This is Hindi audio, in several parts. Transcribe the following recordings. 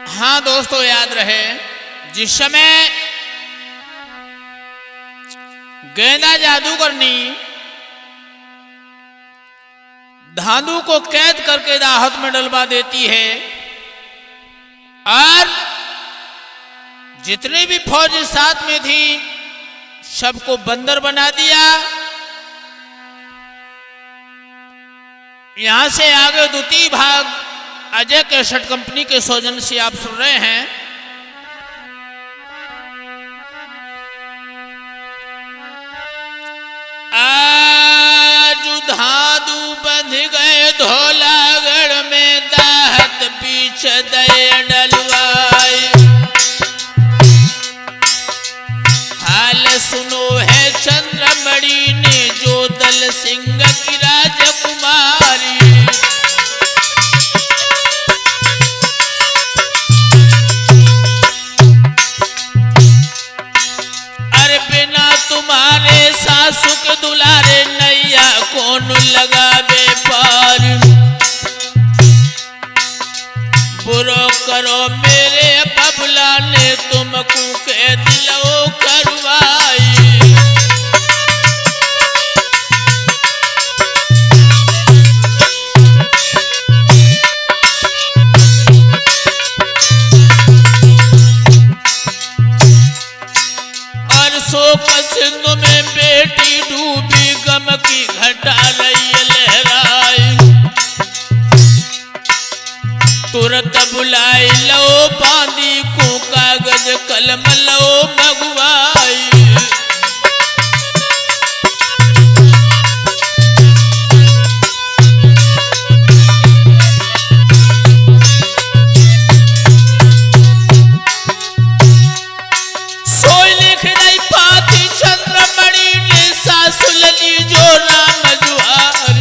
हाँ दोस्तों, याद रहे जिस समय गेंदा जादूगरनी धांधु को कैद करके दाहत में डलवा देती है और जितनी भी फौज साथ में थी सबको बंदर बना दिया। यहां से आगे द्वितीय भाग अजय कैसेट कंपनी के सौजन्य से आप सुन रहे हैं। आज धाधु बंध गए धौलागढ़ में दाहत बीच दए डलवाए। हाल सुनो है चंद्रमणि ने जो दल सिंह की राजकुमारी। अरे बिना तुम्हारे सासु के दुलारे नैया कौन लगावे पार। बुरो करो मेरे बबला ने तुमको के दिलो करवाई। और शोक सिंधु में बेटी डूबी गम की घटा रही लहराई। तुरंत बुलाई लो बांदी को कागज कलम लो मगवाई। सोई लिख रही पाती चंद्रमणि ने सासु लली जो राम जुहार।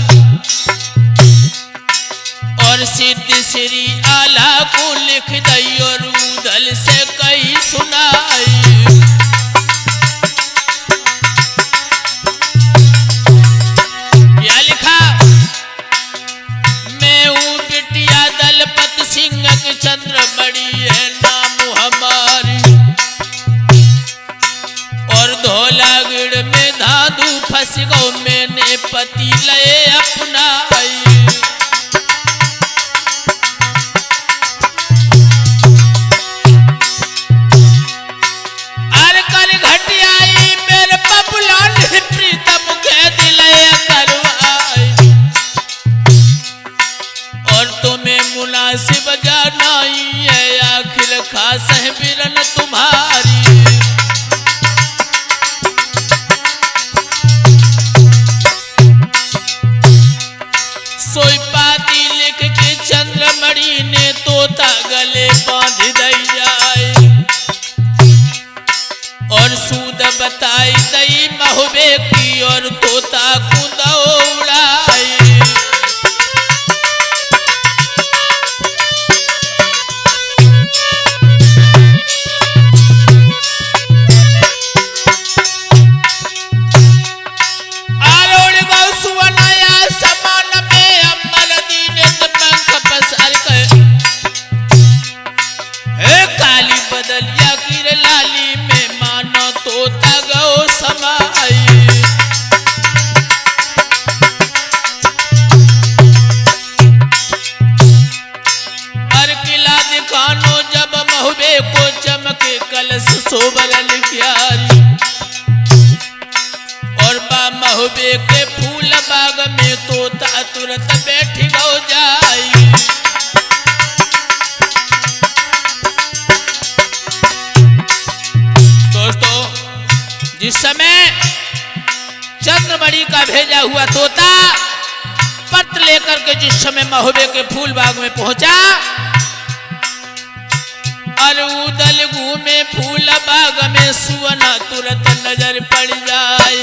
और सिद्ध श्री आला को लिख दई और उदल से कही सुनाई। क्या लिखा? मैं हूँ बिटिया दलपत सिंह के चंद्रमणि है नाम हमारी। और धौलागढ़ में धाधु फंस गो मैंने पति लए अपनाई। मुनासिब जानाई है आखिर खास है बिरन तुम्हारी। सोई पाती लिख के चंद्रमणि ने तोता गले बांध दई जाए। और सूद बताई दई महुबे की और तोता कूदा उड़ाई। बदलिया गिर लाली में मानो तोता गो समाई। हर किला दिखानो जब महुबे को चमके कलश सोबरल क्यारी। और बा महुबे के फूल बाग में तोता तुरंत बैठ गो जाई। जिस समय चंद्रमणि का भेजा हुआ तोता पत्र लेकर के जिस समय महुबे के फूल बाग में पहुंचा और उदल घूमे फूल बाग में सुवना तुरंत नजर पड़ जाए।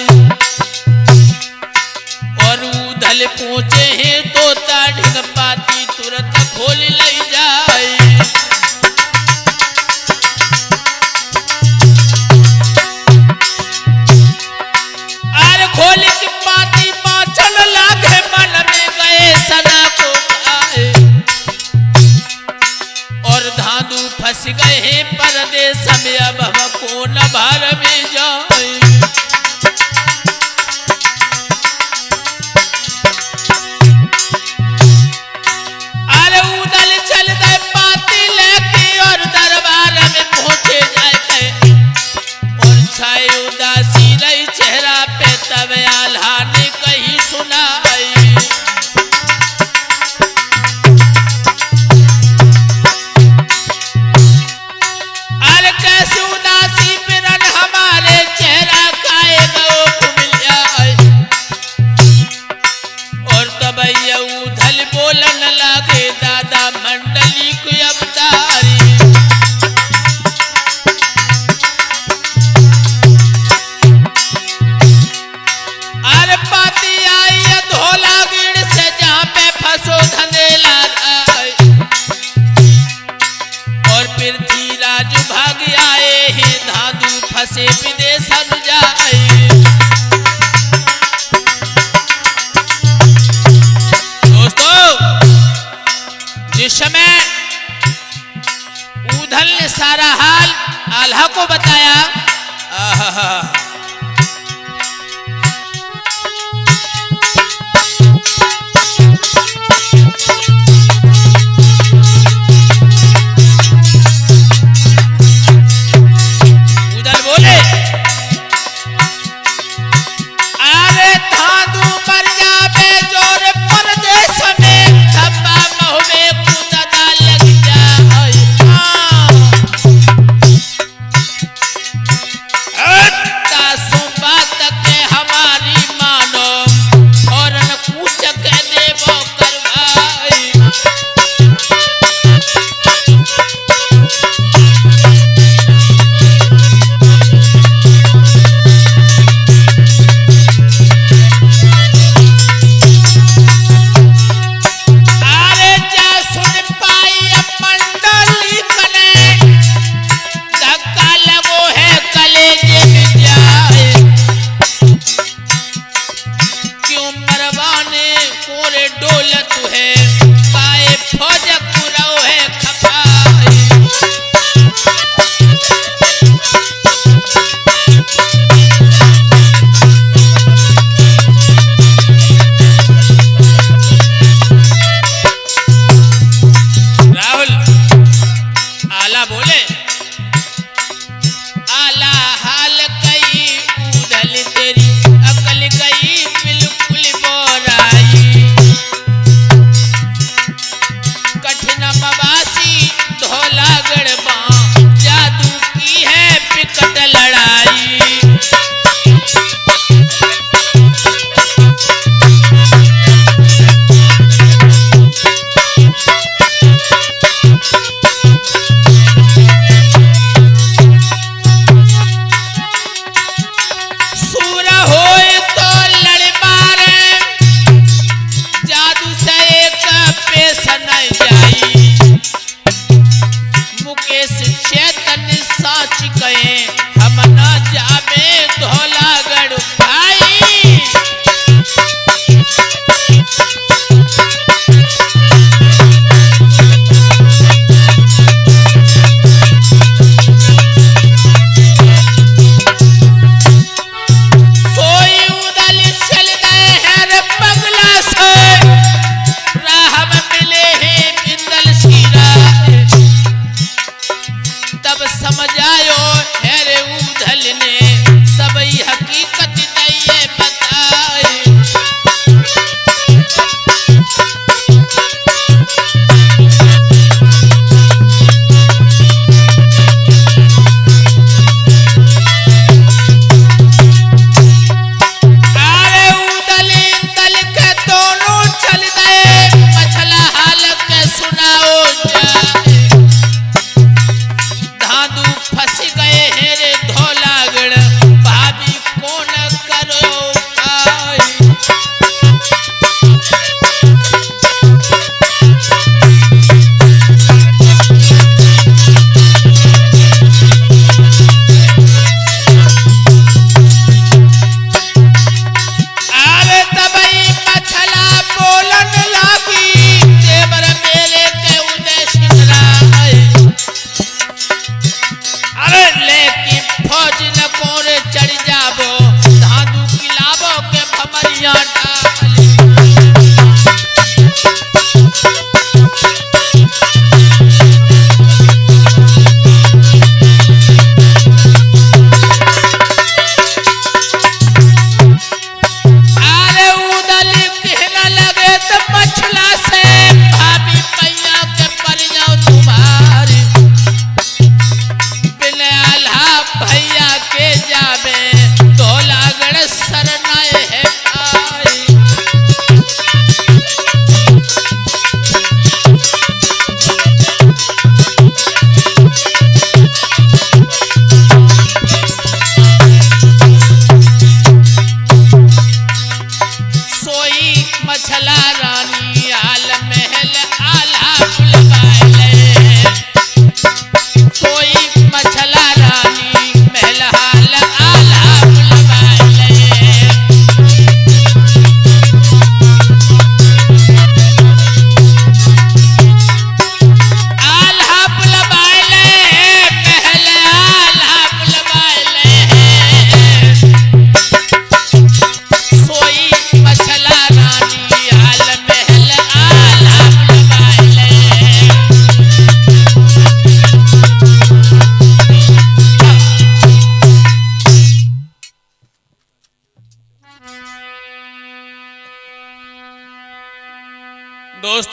और उदल पहुंचे हैं तोता ढिग पाती तुरंत खोल ले जाए। खोल की पाती पाचन लागे मन में गए सना को खाए। और धाधु फंस गए हैं परदेश में, अब हमको न भार में जाए। अरे उदल चल गए पाती लेके और दरबार में पहुंचे जाए, और छाए उदासी रही चेहरा पे, तब आल्हा ने कही सुनाई। बोलन लागे दादा मंडली को अवतारी। अरे पाती आई धोला गिड़ से, जहाँ पे फंसो धंधेला, और पृथ्वीराज भाग आए हैं, धाधु फंसे विदेश जाए। जिस समय उधल ने सारा हाल आल्हा को बताया, उधल बोले अरे धाधु मर जावे जोर परदेश में, धब्बा महुमे समझायो है रे उधल ने, सबई हकीकत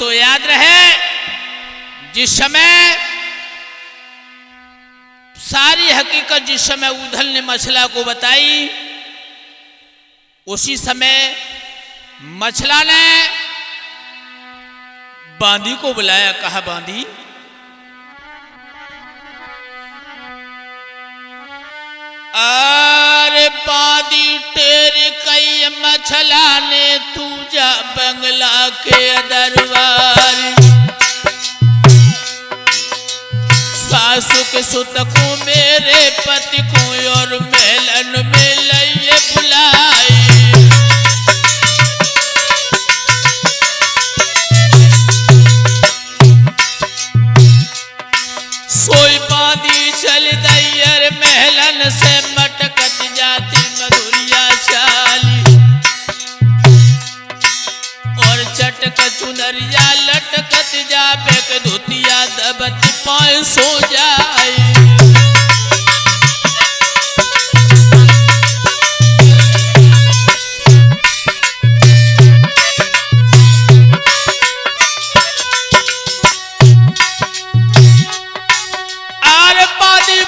दोस्तों याद रहे, जिस समय सारी हकीकत जिस समय उधल ने मछला को बताई, उसी समय मछला ने बांदी को बुलाया। कहा, बांदी, अरे बांदी तेरी कई मछला ने तू जा बंगला के दरबार, सासु के सुत को मेरे पति को और मेलन में लइए बुलाई। सोई बांदी चल दैयर महलन से मटकत जाती मधुरिया चाली, और चटक चुनरिया लटकत जाबे के धोतिया दबत पाए सो जाए।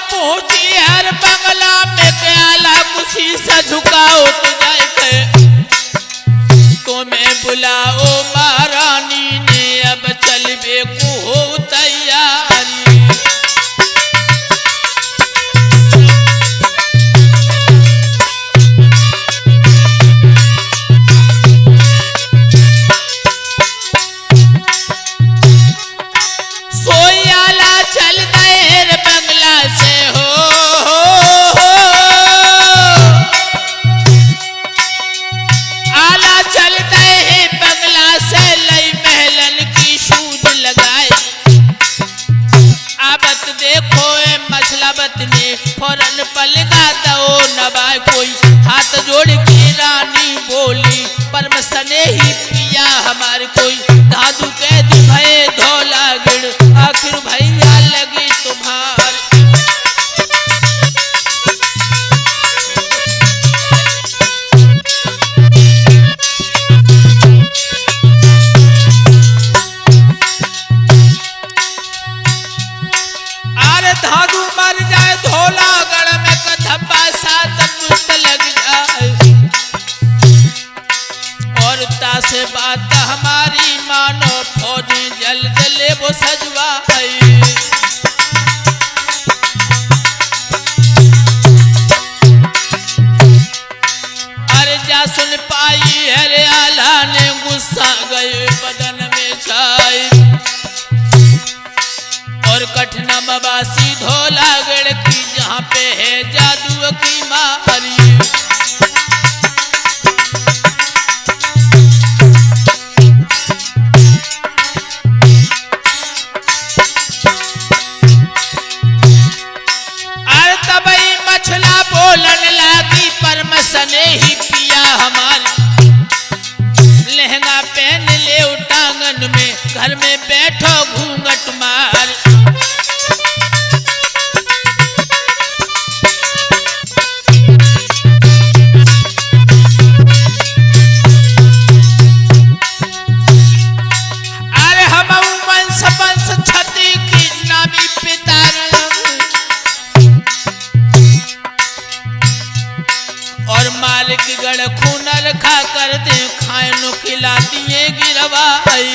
पहुंची हर बंगला में प्याला कुशी से झुकाओ तो जाए के, तो मैं बुलाओ महारानी ने अब चलबे को हो तैयारी। सोयाला चल गए बंगला से आला चलते हैं बंगला से, लई महलन की शूद लगाए। आबत देखो ए मछलाबत ने फौरन पलगा दो नवाए, कोई हाथ जोड़ के रानी बोली, परम सने ही पिया हमारे कोई, दादू कह दी भय धोला गिड़, आखिर भैया लगी तुम्हारे। धादू मर जाए धोला गढ़ में कधब्बा सात पुष्ट लग जाए, और तासे बात हमारी मानो फौजी जल्द ले वो सजवाई। अरे जा सुन पाई हरे आला ने गुस्सा गए बदन में छाई, और कठना मबासी धोला गढ़ की जहाँ पे है जादू की मारी। अरे तबई मछला बोलन लागी, परम सने ही पिया हमारी, लहंगा पहन ले उटांगन में, घर में बैठो घूंघट मार। और मालिक गढ़ खूनर खा कर दे खाए नो खिला दिए गिरवाई।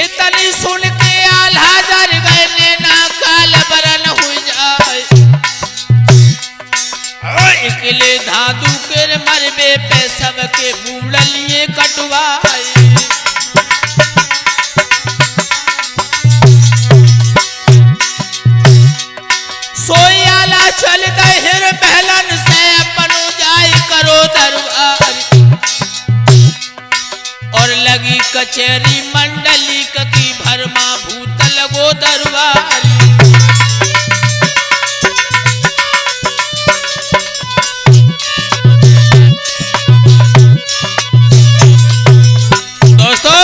इतनी सुन के आल्हा जर गए नैना काल बरन हुई जाए, इकले धादू के मरबे पे सबके बूढ़ लिए कटवाई। सोयाला चल दहिर महलन से अपनो जाय करो दरबार, और लगी कचेरी मंडली की भरमा भूत लगो दरबार। दोस्तों,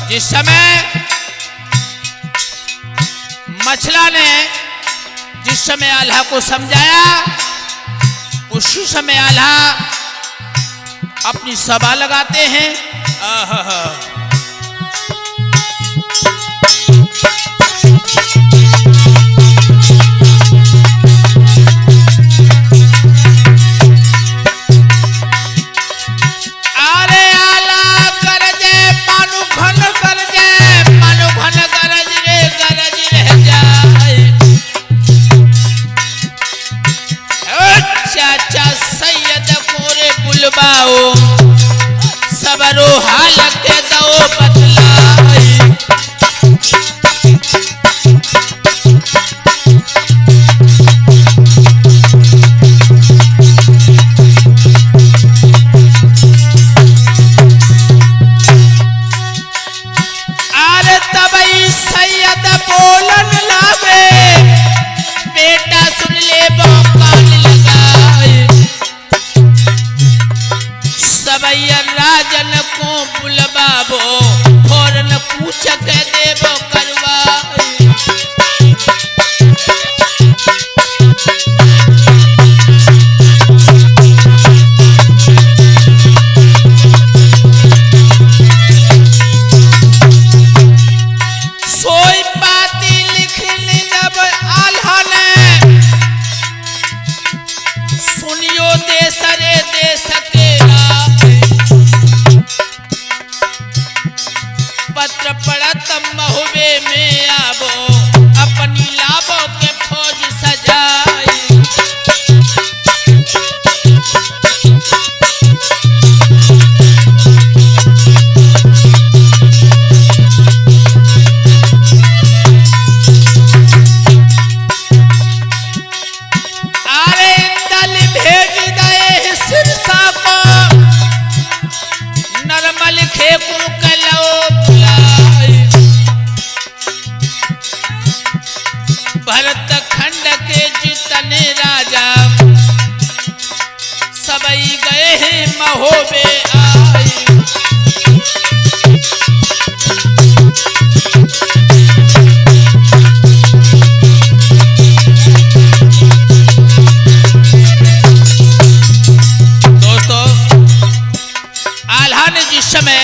जिस समय मछला ने जिस समय आल्हा को समझाया, उसी समय आल्हा अपनी सभा लगाते हैं। आहा सबरो हाल के दो बतलाई। अरे तबई सैयद बोलन लागे बेटा सुन ले कान लगाए। सबैया राजन को बुलबाबो फौरन पूछ के देबो करवाई। सोई पाती लिखनी जब आल्हा ने सुनियो देश रे देश के पत्र पड़त महुबे में आबो अपनी लाबो के फौज सजाई। अरे दल भेज दे सिरसा को नरमल खेकुर कलो भरत खंड के जितने राजा सबई गए हैं महोबे आए। दोस्तों आल्हा ने जिस समय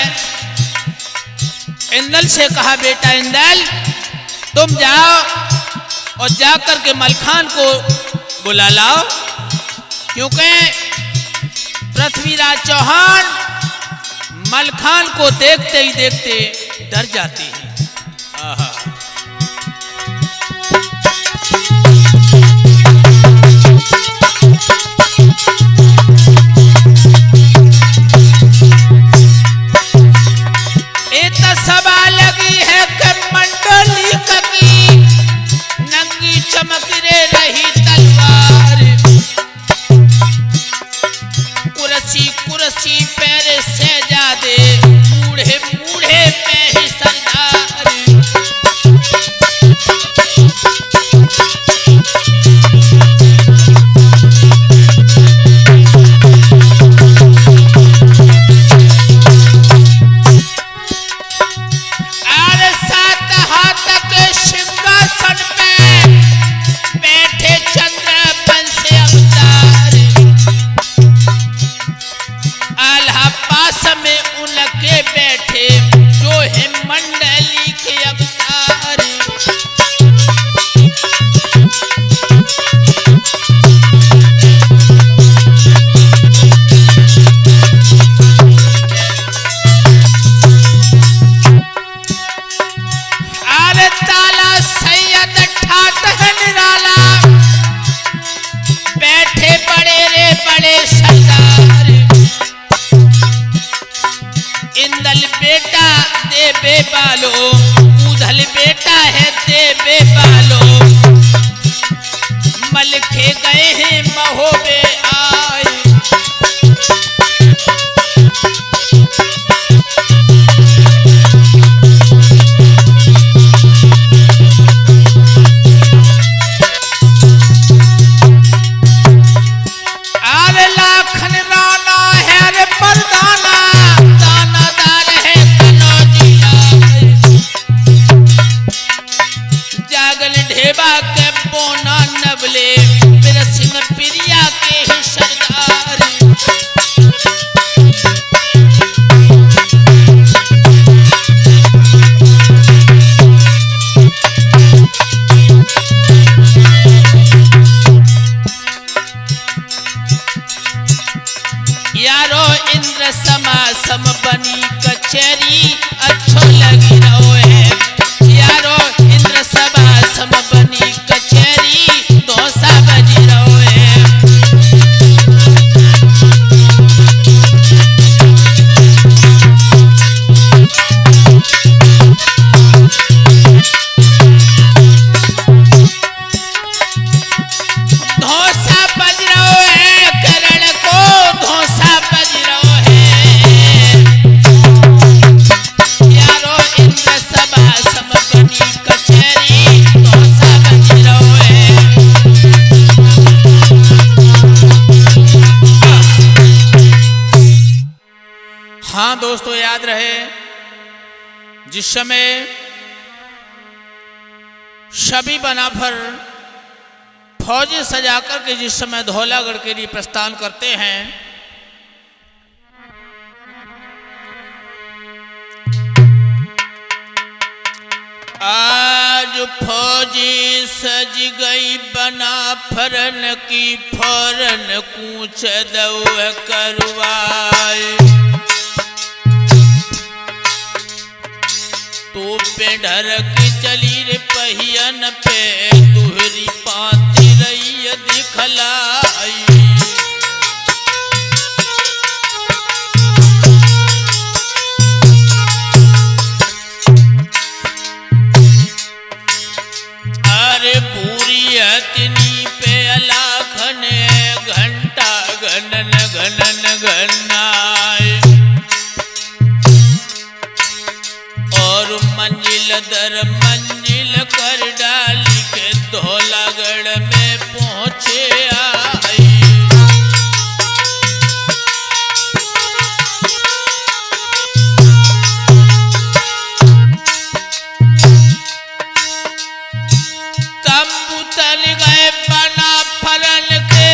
इंदल से कहा बेटा इंदल तुम जाओ और जाकर के मलखान को बुला लाओ, क्योंकि पृथ्वीराज चौहान मलखान को देखते ही देखते डर जाती है। आहा इतना सभा लगी है कि मंडली की नंगी चमक रे रही तलवार। कुर्सी कुर्सी पैर सहजादे मूढ़े मूढ़े पे ही सरदार। अरे सात हाथ के सिंहासन पे बैठे चंद्रपन से अवतार। आल्हा पास में उनके बैठे जो है मंडली के अवतार। अरे ताला सैयद ठाट है निराला बैठे बड़े रे बड़े सरदार। इंदल बेटा देबे बालो उधल बेटा है देबे बालो। मलखे गए हैं महोबे आए। अरे लाखन राना है रे परदाना दानादार है कनौजिया। जागल ढेबा के बोना नबले मेरा सिंह प्रिया के जिस समय सभी बनाफर फौज सजाकर के जिस समय धौलागढ़ के लिए प्रस्थान करते हैं, आज फौजी सज गई बनाफरन की, फौरन कूच दौ करवाए। तो पे ढरक चली रे पहियन पे, तुहरी पाती रही दिखलाई। अरे पूरी हथनी पे अलाखन घंटा घनन घनन घनाए, और मंजिल दर मंजिल कर डाली के धौलागढ़ में पहुंचे आई। तंबू तल गए बनाफरन के,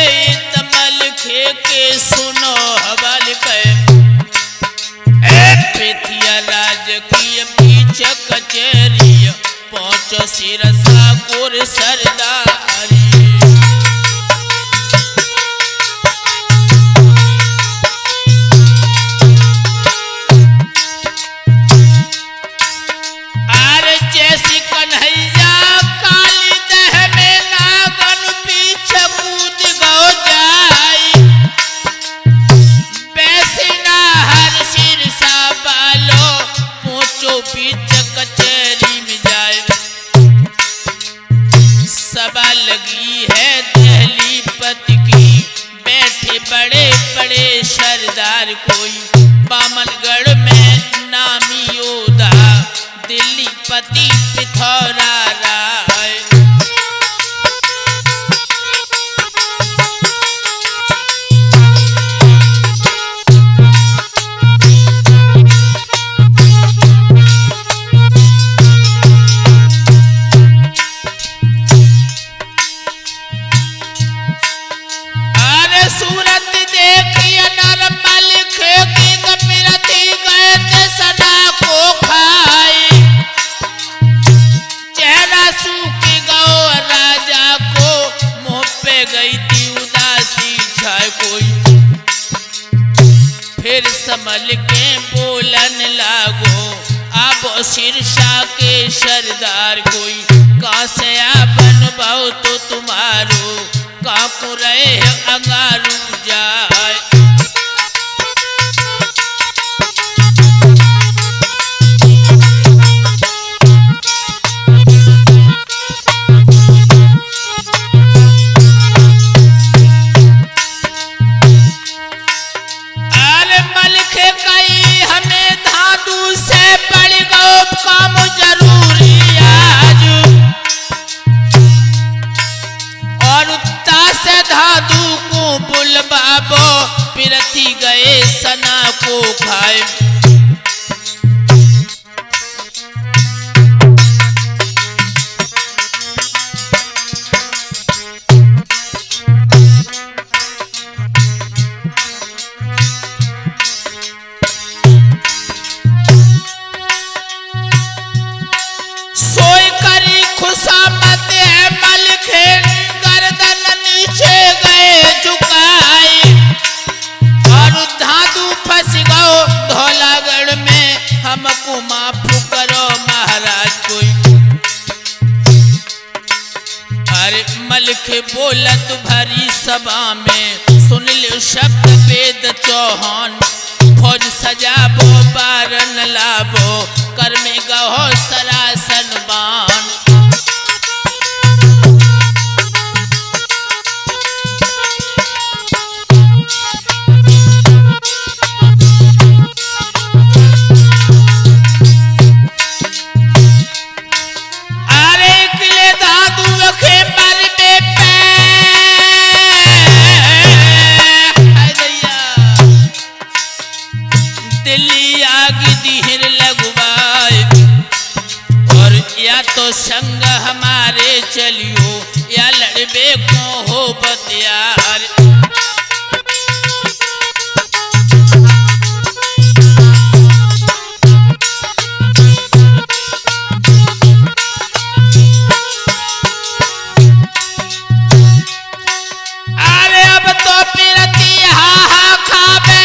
तमल खे के सुनो हवाल के। पेथिया राजकीय बीच कचेरी, पहुंचो सिरसा कोर सरदारी। अरे जैसी कन्हैया काली दह में नागन पीछे कूद गो जाई, वैसी ना हर सिरसा बालो पहुंचो बीच कचेरी में जाए। सभा लगी है दिल्ली पति की, बैठे बड़े बड़े सरदार कोई, बामनगढ़ में नामी योद्धा दिल्ली पति पिथौरा राय। सूरत देखिए नरमल की कपिरथी गए थे सदा को खाई, चेहरा सूख गो राजा को, मुंह पे गई थी उदासी छाए कोई। फिर संभल के बोलन लागो, अब सिरसा के सरदार कोई, कहाँ से बन भाव तो तुम्हारो, काकू रहे अंगारू जाए। अरे मलखे कई हमें धादू से पड़ गो, काम जरूरी आज, और उत्ता से धादू को बुलबाबो, पिरथी गए सना को खाए। सोई करी खुशामत है मलखे, गर्दन नीचे गए झुकाई, और धादू फंस गो धौलागढ़ में, हमको माफ करो महाराज कोई। अरे मलखे बोलत भरी सभा में, सुन लो शब्द वेद चौहान, फौज सजाबो बारन लाबो, कर में गहो सरासन बान। अरे किले दादू के मर में पे, दिल्ली आग दिहर लगवाए, तो संग हमारे चलियो या लड़बे को हो बतियार। अरे अब तो पिरती हा खाबे,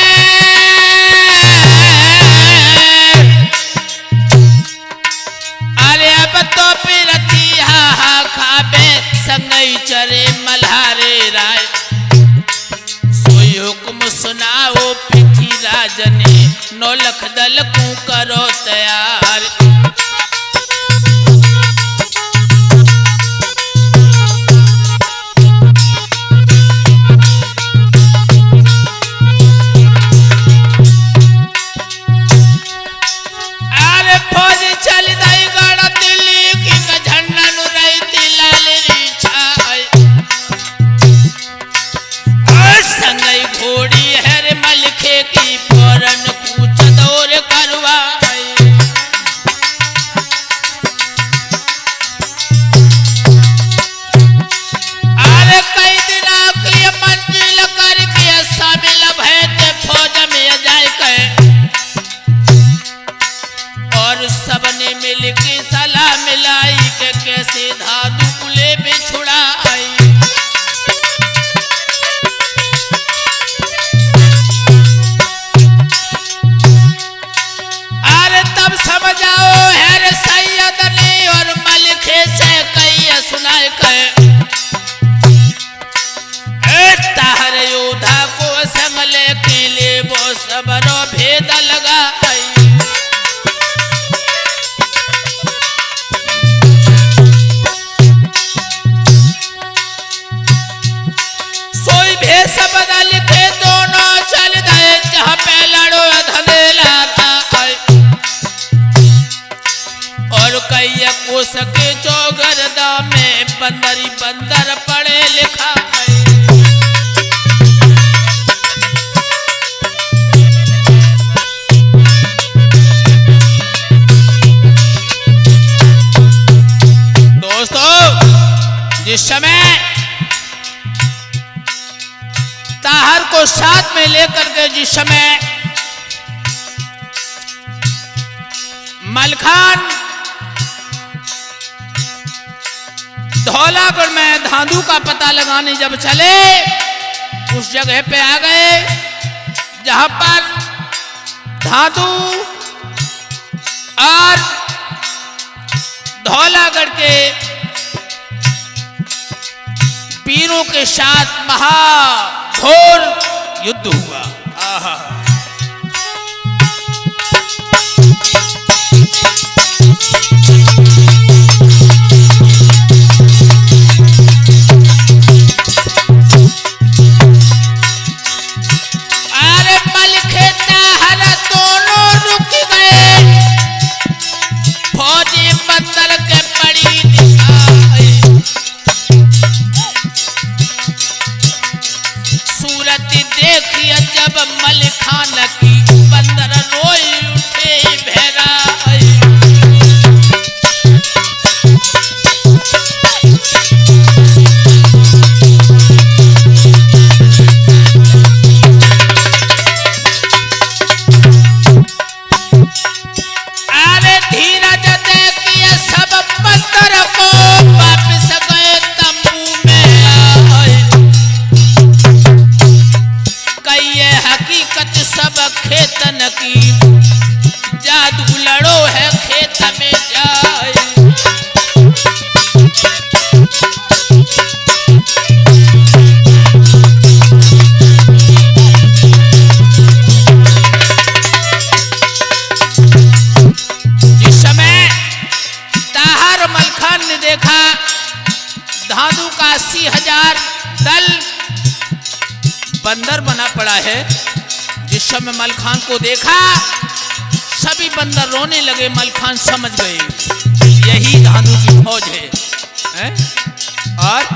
अरे अब तो पिरती हा खाबे संगई चरे मल्हारे राय। सोई हुक्म सुनाओ पृथ्वीराज ने 9 लाख दल को करो तैयार। सबने मिलके सलाह मिलाई के कैसे धातु कुले बिछुड़ाई। अरे तब समझाओ है रे सैयद ने और मलिखे से कही सुनाए कहे ताहर योद्धा को संगले के लिए वो सबरो भेद लगा। सब बदल के दोनों चल गए जहाँ पे लड़ो धनेला और कई को सके चौगरदा में बंदरी बंदर पढ़े लिखा है। दोस्तों जिस समय ताहर को साथ में लेकर के जिस समय मलखान धौलागढ़ में धांधु का पता लगाने जब चले उस जगह पे आ गए जहां पर धांधु और धौलागढ़ के वीरों के साथ महाघोर युद्ध हुआ। आहा अरे मलिखे ताहर दोनों रुक गए फौजी बंदर के पड़ी दिखाई। सूरत देखिए जब मलिखान की बंदर रोई उठे भैरा। अरे धीरज देखिए सब बंदर को वापस गए तंबू में आए। कई हकीकत सब खेतन की जादू लड़ो है खेत में जाए। जिस समय ताहर मलखान ने देखा धांधु का 80,000 दल बंदर बना पड़ा है। जिस समय मलखान को देखा सभी बंदर रोने लगे। मलखान समझ गए यही धांधु की फौज है? और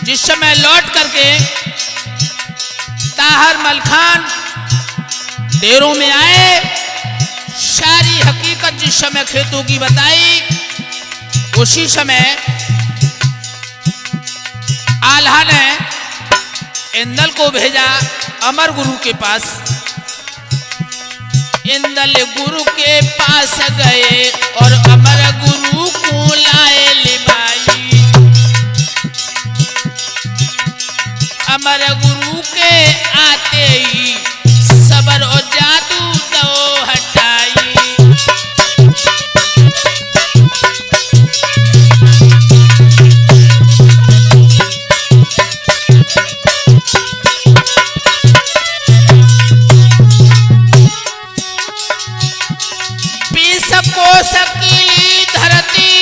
जिस समय लौट करके ताहर मलखान डेरों में आए सारी हकीकत जिस समय खेतों की बताई, उसी समय आल्हा ने इंदल को भेजा अमर गुरु के पास। इंदल गुरु के पास गए और अमर गुरु को लाए लिबाई। अमर गुरु के आते ही सबर और जादू दो हटाई। सकीली धरती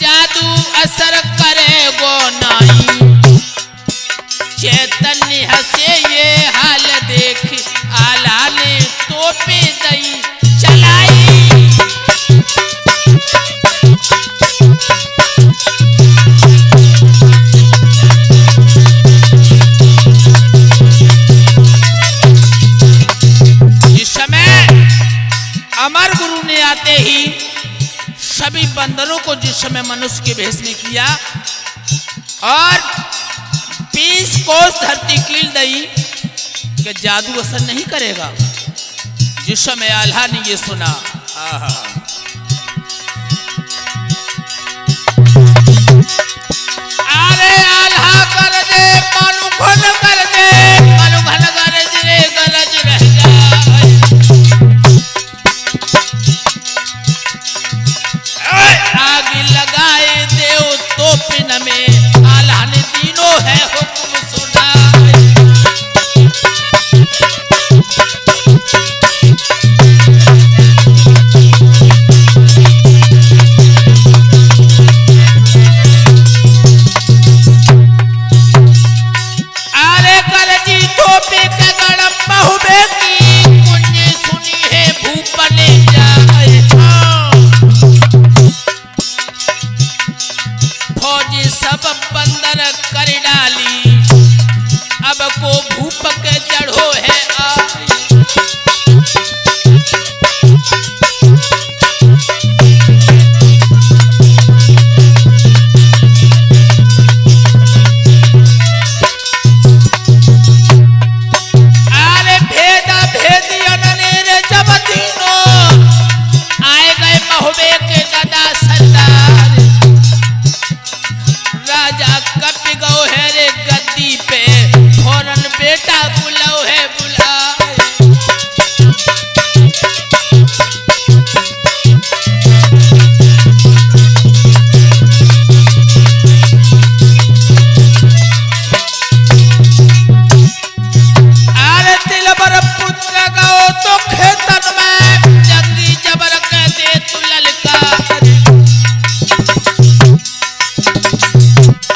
जादू असर करे गो नाई। चैतन्य हसे ये हाल देख आला ने तोपे दई चलाई। इस समय अमर गुरु ने आते ही सभी बंदरों को जिस समय मनुष्य के भेष में किया और 20 कोस धरती कील दई कि जादू असर नहीं करेगा। जिस समय आल्हा ने ये सुना, अरे आल्हा कर दे मानु घन कर दे, मानु घन गरज रे गरज रह जाए। आग लगाए देव तो पिन में आल्हा ने तीनों है हुक्म सुना। अरे गरजी थोपे के गड़म बहुबे की कुंजी सुनी है भूपने जाए। फौजी सब बंदर कर डाली अब को भूप के चढ़ो है आई। अरे भेदा भेदियन ने रे जब तीनों आए गए महुबे के दादा सरदार। राजा कप गौ है रे गद्दी पे फौरन बेटा बुलाओ है बुलाए। अरे दिलबर पुत्र गौ तो खेतन में जंगी जबर के दे तू ललकार।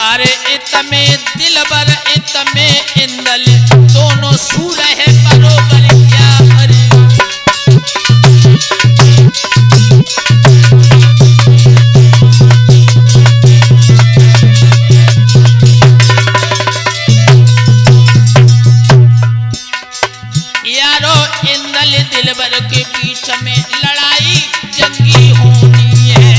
अरे इतमे दिलबर इतमे इंदल दोनों सूर है बरोबर क्या। अरे यारो इंदल दिलबर के बीच में लड़ाई जंगी होनी है।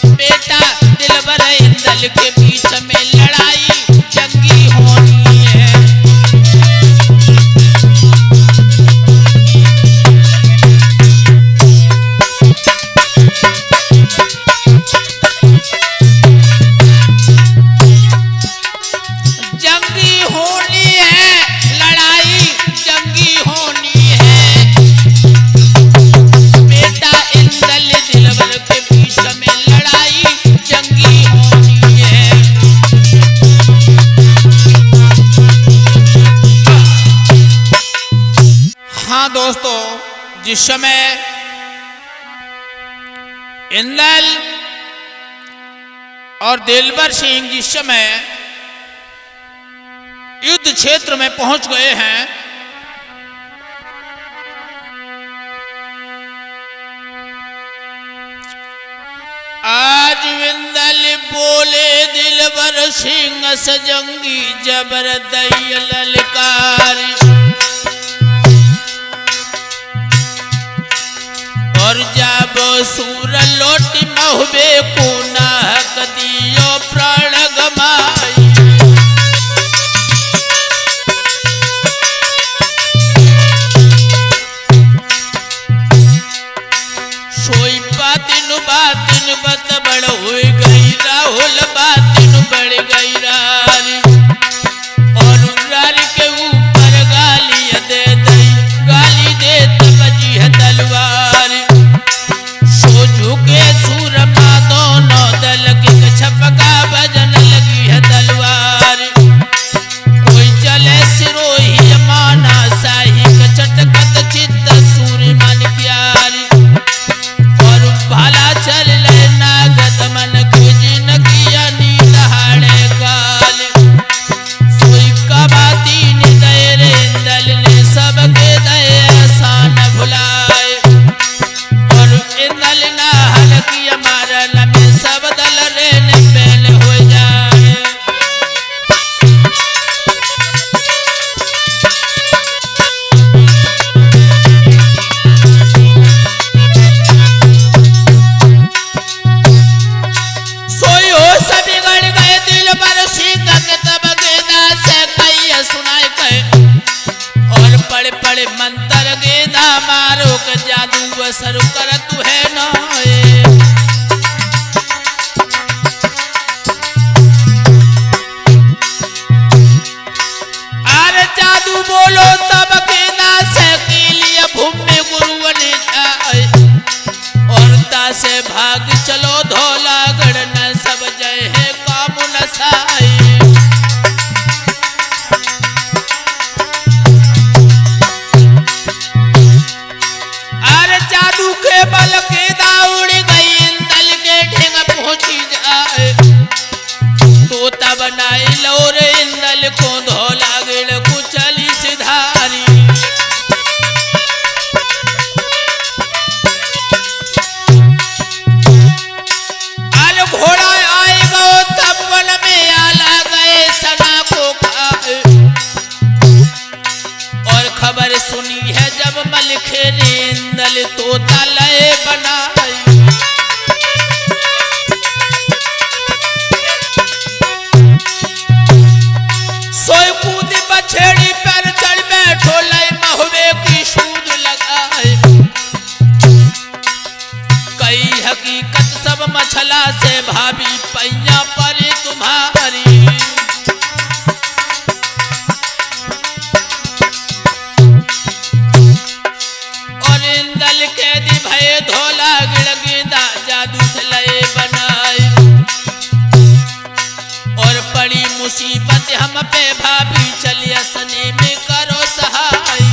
बेटा दिलबर इंदल के बीच में लड़ाई जंगी होनी है। जंगी होनी है, लड़ाई जंगी होनी है। बेटा इंदल दिलबर के बीच में लड़ाई जंगी होनी है। हाँ दोस्तों, जिस समय इंदल और दिलबर सिंह जिस समय युद्ध क्षेत्र में पहुंच गए हैं, आज इंदल बोले दिलबर सिंह सजंगी जबर दई ललकार। और जा सूर लोटी महुबे को नाहक दियो प्राण गमाई। सोई बातिन बत बड़ हो गई राहुल बातिन बढ़ गई रारी और रारी के ऊपर गाली दे दई गाली दे तबजी है तलवार। सो झुके सूर मा दोनों दल के छपका बजन लगी है तलवार। कोई चले सिरोही माना साही चटकत चित्त सूर्य मन प्यारी और भाला चल ले नागत मन कुजिन किया नील हाड़े काल। सोई कबाती ने दयरे इंदल ने सबके दये आसान भुलाए और इंदल ना हल किया मारल में सब दल रे ने बैल हो जाए। सोई हो सभी गड़ गए दिल पर सिंह के तब गेंदा से कई सुनाए कहे और पड़े पड़े मंत्र गेंदा मारो के जादू बसर कर तू है ना अरे जादू बोलो तब गेंदा से के लिए भूमि गुरु ने जाए और ता से भाग चलो धोला गढ़ न सब जय है काम न साए। अरे जादू के बल के दाउड़ गई इंदल के ढेंग पहुंची जाए तो तब नाई लोर इंदल को धोला गढ़ कुचली सिधारी। घोड़ा आए गो तब वन में आला गए सना को खाए और खबर सुनी है जब मलखे ने इंदल तोता लय बनाई। सोई कूद बछेड़ी पर चढ़ बैठो लय महुबे की सूद लगाए। कई हकीकत सब मछला से भाभी पैया पर तुम्हारी और इंदल के दी भय धोला गिड़ गेंदा जादू से लय बनाए और पड़ी मुसीबत हम पे भाभी चलिए सने में करो सहाय।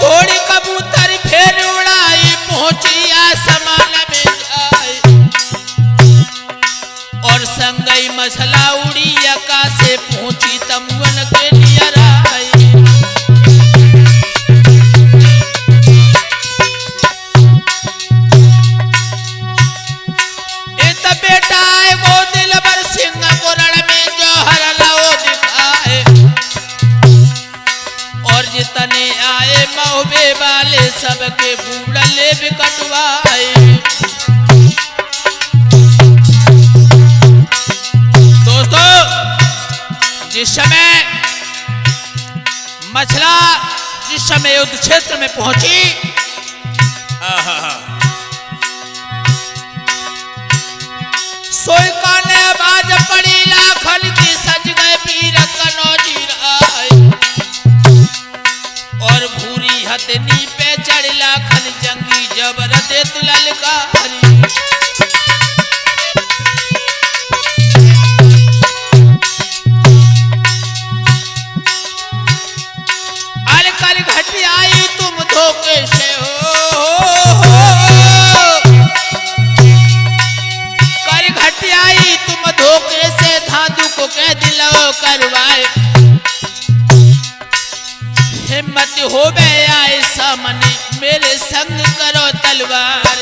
घोड़ी कबूतर फेर उड़ाई पहुंची आसमान में जाए और संगई मछला उड़ी आकाश से पहुंची तमुअन के नियर आई। इत बेटा आए गो दिलबर सिंह को रण में जौहर लाओ दिखाए और जितने आए महुबे वाले सबके बूढ़ले भी कटवाए। दोस्तों जिस समय मछला जिस समय युद्ध क्षेत्र में पहुंची सोई काने आवाज पड़ी लाखन की सज गए वीर कनौजी राय और भूरी हथनी पे चढ़ लाखन जंगी जबर दे ललकारी। अरे कर घटी आई तुम धोखे से हो कर घटी आई तुम धोखे से धाधु को कह दिलो करवाए। हिम्मत हो बे आए सामने मेरे संग करो तलवार।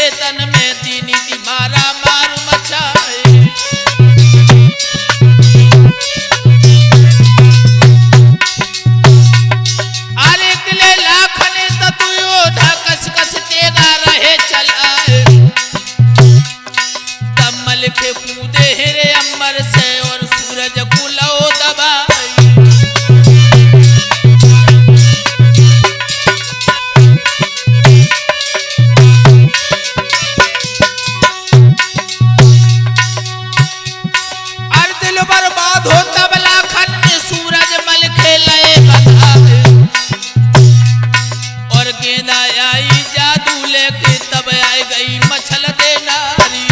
खेतन में दीनी दी मारा मारू मचाए। अरे किले लाखने तो तू योधा कस कस तेगा रहे चलाए। कमल के कूदे हेरे अमर से और सूरज कुलो दबाई। बर्बाद हो तब लाखन में सूरज मल खेले बधाए। और गेंदा आई जादू लेके तब आई गई मछल दे नारी।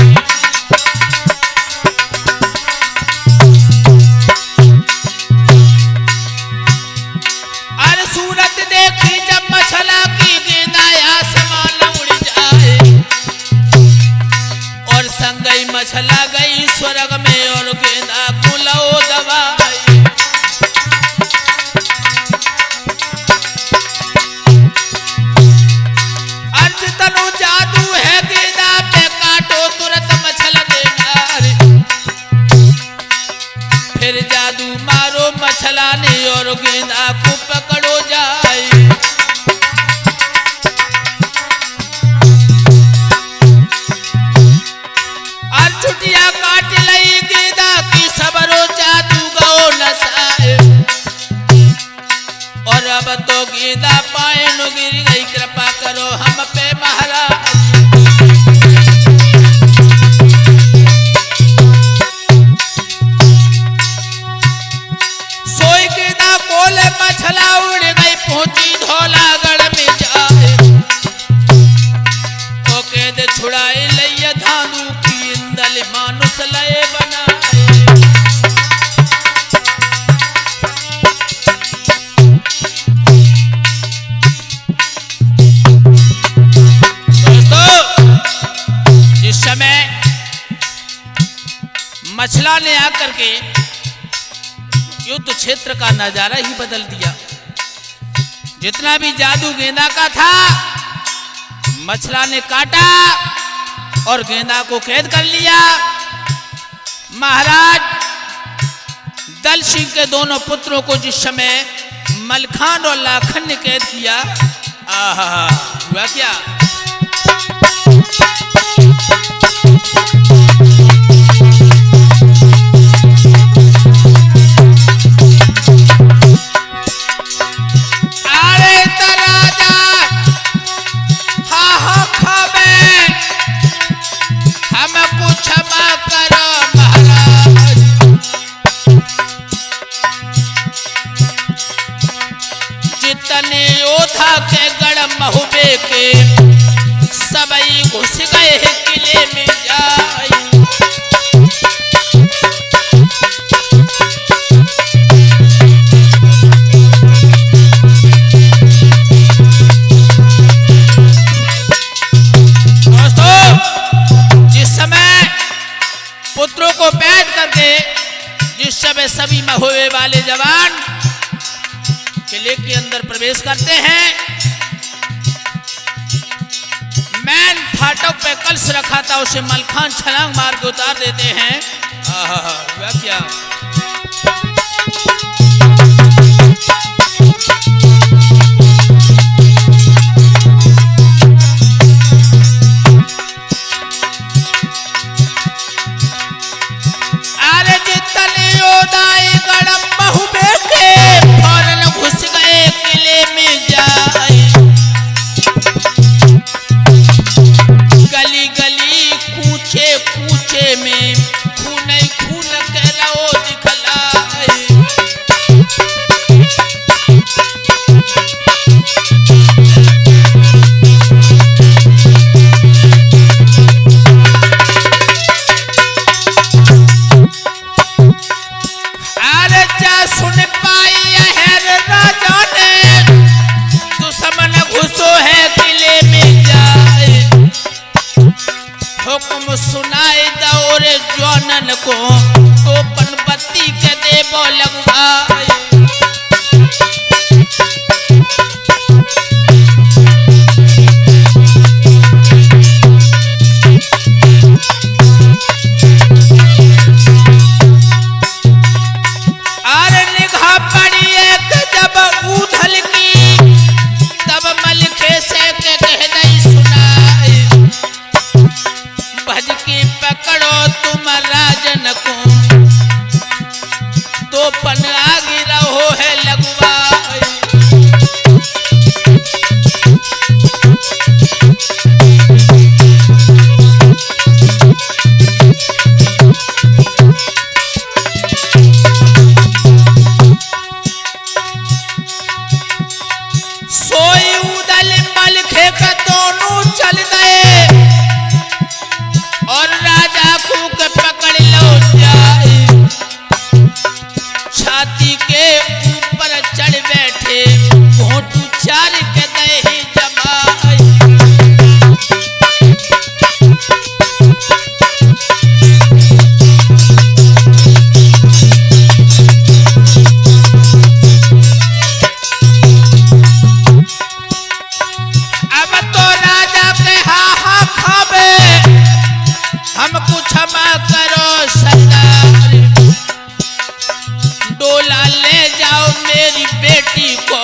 अरे सूरत देखी जब मछला की गेंदा आसमान उड़ जाए। और संगई मछला गई स्वर्ग में और गेंदा कुलो दबाई। अर्ज तनु जादू है गेंदा पे काटो तुरंत मछला देना। फिर जादू मारो मछला ने और गेंदा को पकड़ो जाए। छुटिया काट लई गेंदा की सबरो जादू गो नसाए। और अब तो गेंदा पाए नो गिर गई कृपा करो हम पे महाराज। सोई गेंदा कोले मछला उड़ गई पहुंची धौलागढ़ में जाए। ओ केद छुड़ाए लैया धानु की इंदल मानुस लय बनाए। जिस समय मछला ने आकर के युद्ध क्षेत्र का नजारा ही बदल दिया। जितना भी जादू गेंदा का था मछला ने काटा और गेंदा को कैद कर लिया। महाराज दल सिंह के दोनों पुत्रों को जिस समय मलखान और लाखन ने कैद किया, आहा हुआ क्या? जितने योद्धा के गढ़ महुबे के सबई घुस गए किले में जाए। दोस्तों जिस समय पुत्रों को पैद करके जिस समय सभी महुबे वाले जवान किले के अंदर प्रवेश करते हैं, मैन फाटक पे कलश रखा था उसे मलखान छलांग मार के उतार देते हैं। आहा क्या? अरे जितने योद्धाए गढ़ महुबे के फौरन घुस गए किले में जाए। गली गली कूचे कूचे में खून खून के रहो दिखलाए। अरे जा सुन पाई है राजा ने दुश्मन घुसो है किले में जाए। हुक्म सुनाए दौरे जवानन को तो पनपत्ती के देवो लगवाए। क्षमा करो सरदार, डोला ले जाओ मेरी बेटी को,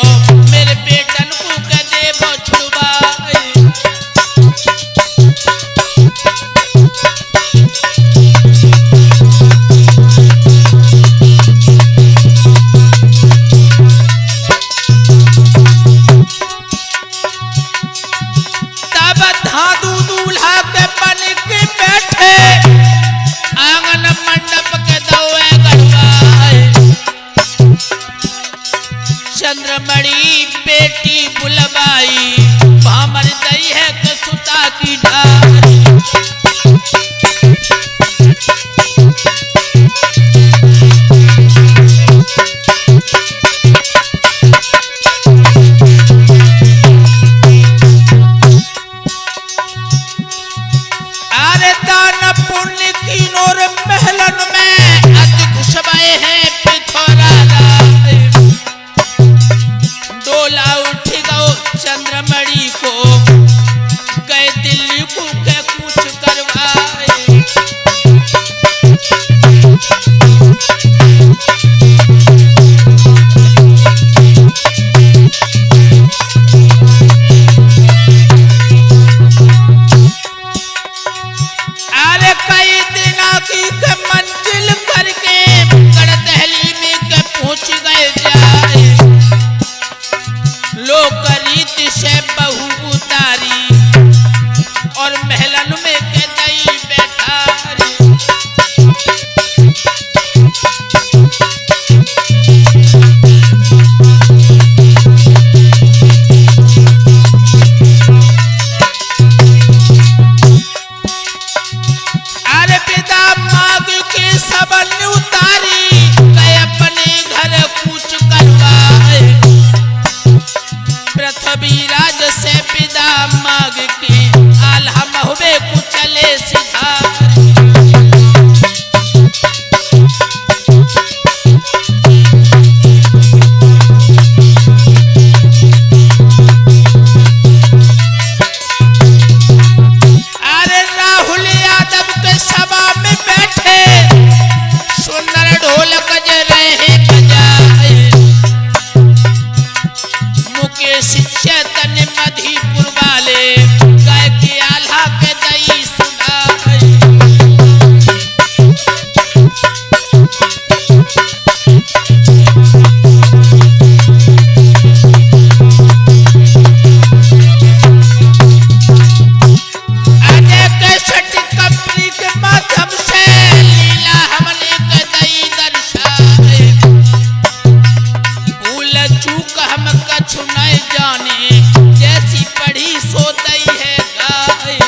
मेरे बेटन को कह दे वो छुड़वाए। तब धादू दूल्हा के बन के बैठे, आंगन मंडप के दौए गढ़वाए। चंद्रमणि बेटी बुलवाई, भामर दई है तो सुता की ढारी। अरे दान पुण्य की नोर महलन में अति खुशबाए हैं पिथौरा राय। डोला उठ गो चंद्रमणि को, गए दिल्ली को के कुछ करवाए। अरे कई दिना की के मंजिल करके गढ़दहली में के पहुंच गए जाए। लोक रीति से बहू उतारी और महलन में के दई बैठारी। अरे पिता मांग के सबन उतारी, गए अपने घर कूच करवाए। पृथ्वीराज से विदा मांग के आल्हा महुबे को चले सिधार। अरे राहुल यादव के सभा में बैठे, सुंदर ढोलक रहे बजाए। मुकेश चैतन्य मधीपुर वाले गाय के आल्हा के दई सुनाए। अजय कैसेट कंपनी के माध्यम से लीला हमने के दई दर्शाए। भूल चूक हम कछु नहीं जाने, जैसी पढ़ी सो दई है गाय।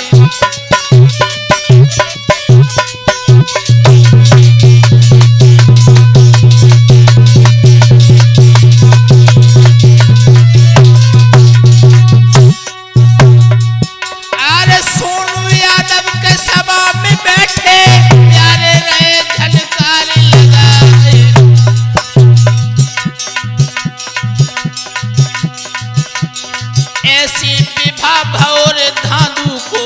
अरे सोनू यादव के सभा में बैठे, प्यारे रहे झनकार लगाए। ऐसी विभा भौर धादू को,